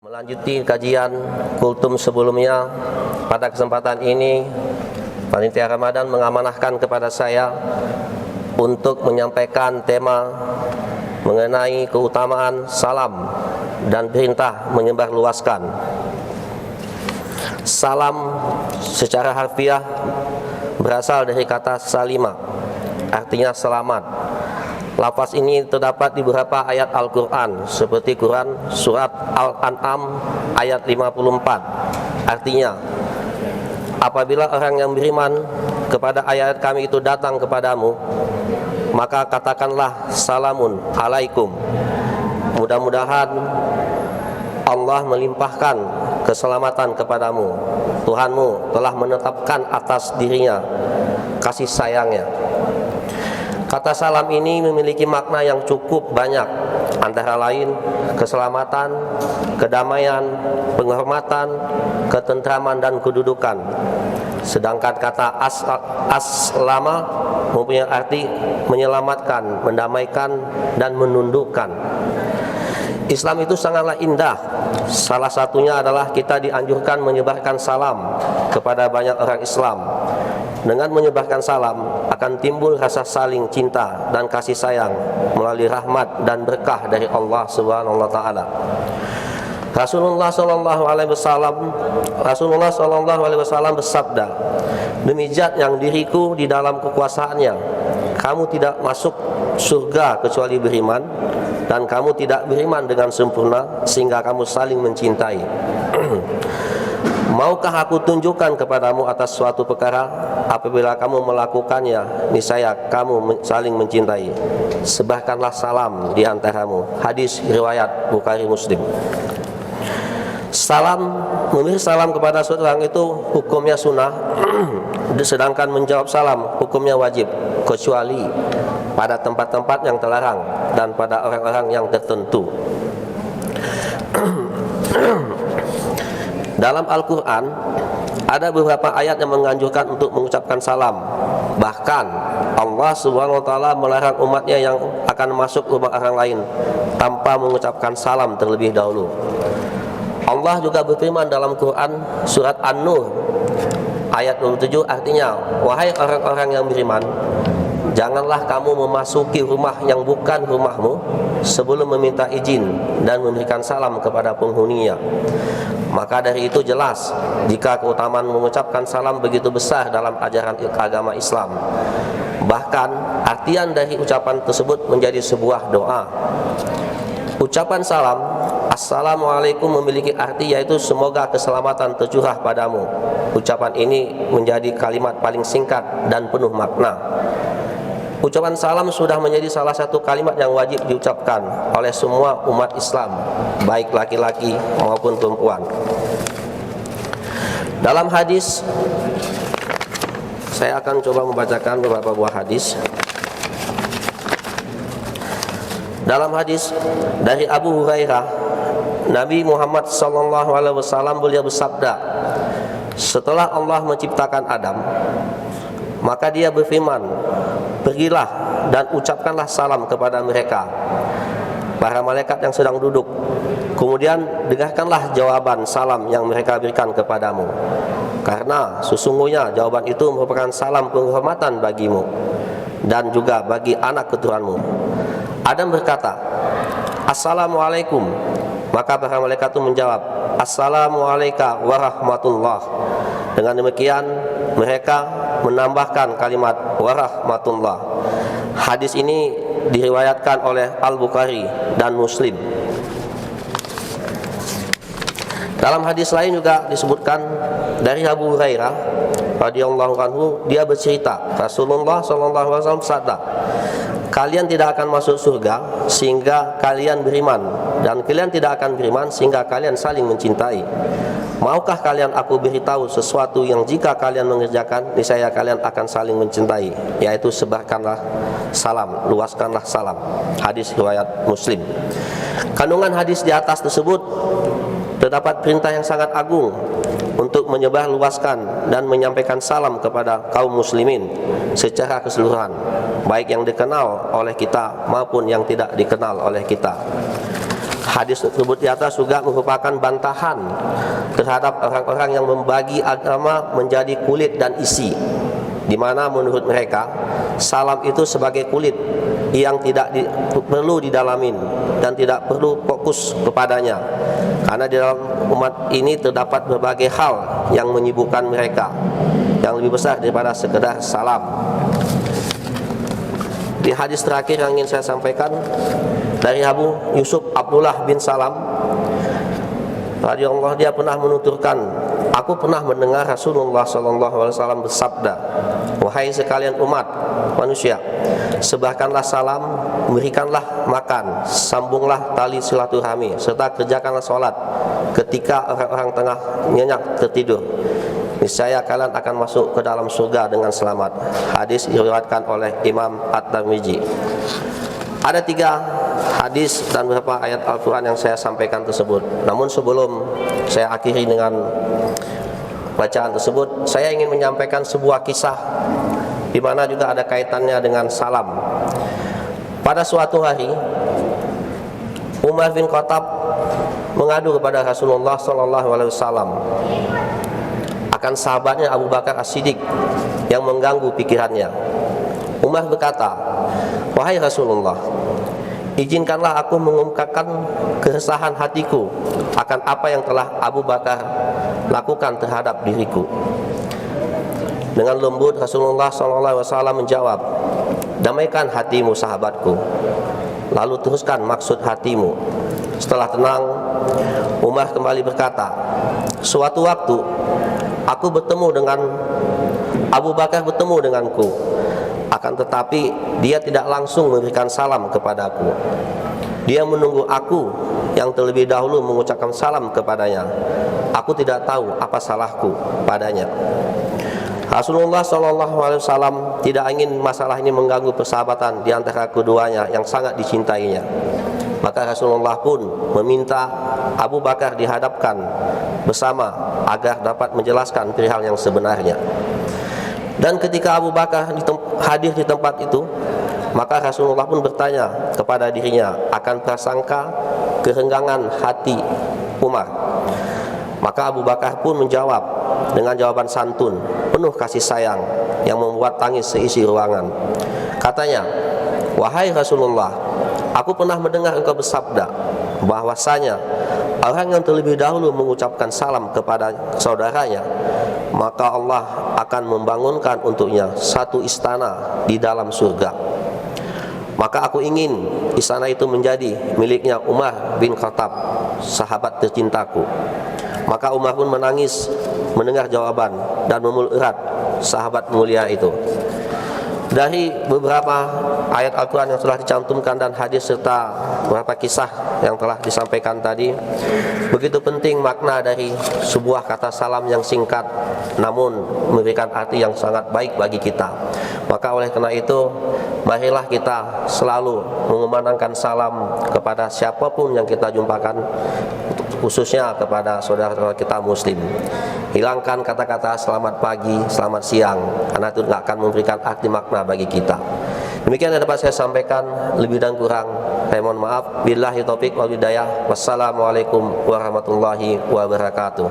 Melanjuti kajian kultum sebelumnya, pada kesempatan ini Panitia Ramadan mengamanahkan kepada saya untuk menyampaikan tema mengenai keutamaan salam dan perintah menyebarluaskan. Salam secara harfiah berasal dari kata salima, artinya selamat. Lafaz ini terdapat di beberapa ayat Al-Quran, seperti Quran surat Al-An'am ayat 54. Artinya, apabila orang yang beriman kepada ayat kami itu datang kepadamu, maka katakanlah salamun alaikum. Mudah-mudahan Allah melimpahkan keselamatan kepadamu. Tuhanmu telah menetapkan atas dirinya kasih sayangnya. Kata salam ini memiliki makna yang cukup banyak, antara lain keselamatan, kedamaian, penghormatan, ketentraman dan kedudukan. Sedangkan kata aslama mempunyai arti menyelamatkan, mendamaikan dan menundukkan. Islam itu sangatlah indah. Salah satunya adalah kita dianjurkan menyebarkan salam kepada banyak orang Islam. Dengan menyebarkan salam akan timbul rasa saling cinta dan kasih sayang melalui rahmat dan berkah dari Allah Subhanahu wa taala. Rasulullah sallallahu alaihi wasallam bersabda, "Demi zat yang diriku di dalam kekuasaannya, kamu tidak masuk surga kecuali beriman, dan kamu tidak beriman dengan sempurna sehingga kamu saling mencintai." Maukah aku tunjukkan kepadamu atas suatu perkara, apabila kamu melakukannya, niscaya kamu saling mencintai. Sebarkanlah salam di antaramu. Hadis riwayat Bukhari Muslim. Salam, memberi salam kepada seseorang itu hukumnya sunnah, sedangkan menjawab salam hukumnya wajib, kecuali pada tempat-tempat yang terlarang dan pada orang-orang yang tertentu. Dalam Al-Quran ada beberapa ayat yang menganjurkan untuk mengucapkan salam. Bahkan Allah Subhanahu wa taala melarang umatnya yang akan masuk rumah orang lain tanpa mengucapkan salam terlebih dahulu. Allah juga berfirman dalam Quran surat An-Nur ayat 27, artinya, wahai orang-orang yang beriman, janganlah kamu memasuki rumah yang bukan rumahmu sebelum meminta izin dan memberikan salam kepada penghuninya. Maka dari itu jelas jika keutamaan mengucapkan salam begitu besar dalam ajaran agama Islam. Bahkan artian dari ucapan tersebut menjadi sebuah doa. Ucapan salam Assalamualaikum memiliki arti yaitu semoga keselamatan tercurah padamu. Ucapan ini menjadi kalimat paling singkat dan penuh makna. Ucapan salam sudah menjadi salah satu kalimat yang wajib diucapkan oleh semua umat Islam, baik laki-laki maupun perempuan. Dalam hadis, saya akan coba membacakan beberapa buah hadis. Dalam hadis dari Abu Hurairah, Nabi Muhammad SAW beliau bersabda, setelah Allah menciptakan Adam, maka dia berfirman, pergilah dan ucapkanlah salam kepada mereka, para malaikat yang sedang duduk. Kemudian dengarkanlah jawaban salam yang mereka berikan kepadamu, karena sesungguhnya jawaban itu merupakan salam penghormatan bagimu dan juga bagi anak keturunanmu. Adam berkata, Assalamualaikum. Maka para malaikat itu menjawab, Assalamualaikum warahmatullah. Dengan demikian mereka menambahkan kalimat warahmatullah. Hadis ini diriwayatkan oleh Al-Bukhari dan Muslim. Dalam hadis lain juga disebutkan dari Abu Hurairah radhiyallahu anhu, dia bercerita Rasulullah SAW bersabda, kalian tidak akan masuk surga sehingga kalian beriman, dan kalian tidak akan beriman sehingga kalian saling mencintai. Maukah kalian aku beritahu sesuatu yang jika kalian mengerjakan, niscaya kalian akan saling mencintai, yaitu sebarkanlah salam, luaskanlah salam. Hadis riwayat Muslim. Kandungan hadis di atas tersebut terdapat perintah yang sangat agung untuk menyebar luaskan dan menyampaikan salam kepada kaum muslimin secara keseluruhan, baik yang dikenal oleh kita maupun yang tidak dikenal oleh kita. Hadis tersebut di atas juga merupakan bantahan terhadap orang-orang yang membagi agama menjadi kulit dan isi, di mana menurut mereka salam itu sebagai kulit yang tidak perlu didalamin dan tidak perlu fokus kepadanya, karena di dalam umat ini terdapat berbagai hal yang menyibukkan mereka yang lebih besar daripada sekedar salam. Di hadis terakhir yang ingin saya sampaikan dari Abu Yusuf Abdullah bin Salam radhiyallahu, dia pernah menuturkan, aku pernah mendengar Rasulullah SAW bersabda, wahai sekalian umat manusia, sebarkanlah salam, berikanlah makan, sambunglah tali silaturahmi, serta kerjakanlah sholat ketika orang-orang tengah nyenyak tertidur. Niscaya kalian akan masuk ke dalam surga dengan selamat. Hadis diriwayatkan oleh Imam At-Tirmidzi. Ada 3 hadis dan beberapa ayat Al-Quran yang saya sampaikan tersebut. Namun sebelum saya akhiri dengan bacaan tersebut, saya ingin menyampaikan sebuah kisah di mana juga ada kaitannya dengan salam. Pada suatu hari, Umar bin Khattab mengadu kepada Rasulullah SAW akan sahabatnya Abu Bakar As-Siddiq yang mengganggu pikirannya. Umar berkata, wahai Rasulullah, izinkanlah aku mengungkapkan keresahan hatiku akan apa yang telah Abu Bakar lakukan terhadap diriku. Dengan lembut Rasulullah SAW menjawab, damaikan hatimu sahabatku, lalu teruskan maksud hatimu. Setelah tenang, Umar kembali berkata, suatu waktu aku bertemu dengan Abu Bakar bertemu denganku, akan tetapi dia tidak langsung memberikan salam kepadaku. Dia menunggu aku yang terlebih dahulu mengucapkan salam kepadanya. Aku tidak tahu apa salahku padanya. Rasulullah SAW tidak ingin masalah ini mengganggu persahabatan di antara keduanya yang sangat dicintainya. Maka Rasulullah pun meminta Abu Bakar dihadapkan bersama agar dapat menjelaskan perihal yang sebenarnya. Dan ketika Abu Bakar hadir di tempat itu, maka Rasulullah pun bertanya kepada dirinya akan prasangka kerenggangan hati Umar. Maka Abu Bakar pun menjawab dengan jawaban santun, penuh kasih sayang yang membuat tangis seisi ruangan. Katanya, wahai Rasulullah, aku pernah mendengar engkau bersabda bahwasanya orang yang terlebih dahulu mengucapkan salam kepada saudaranya, maka Allah akan membangunkan untuknya satu istana di dalam surga. Maka aku ingin istana itu menjadi miliknya Umar bin Khattab, sahabat tercintaku. Maka Umar pun menangis mendengar jawaban dan memuluk erat sahabat mulia itu. Dari beberapa ayat Al-Quran yang telah dicantumkan dan hadis serta beberapa kisah yang telah disampaikan tadi, begitu penting makna dari sebuah kata salam yang singkat namun memberikan arti yang sangat baik bagi kita. Maka oleh karena itu, marilah kita selalu mengumandangkan salam kepada siapapun yang kita jumpakan, khususnya kepada saudara-saudara kita muslim. Hilangkan kata-kata selamat pagi, selamat siang, karena itu tidak akan memberikan arti makna bagi kita. Demikian yang dapat saya sampaikan, lebih dan kurang saya mohon maaf. Billahi taufik wal hidayah. Wassalamualaikum warahmatullahi wabarakatuh.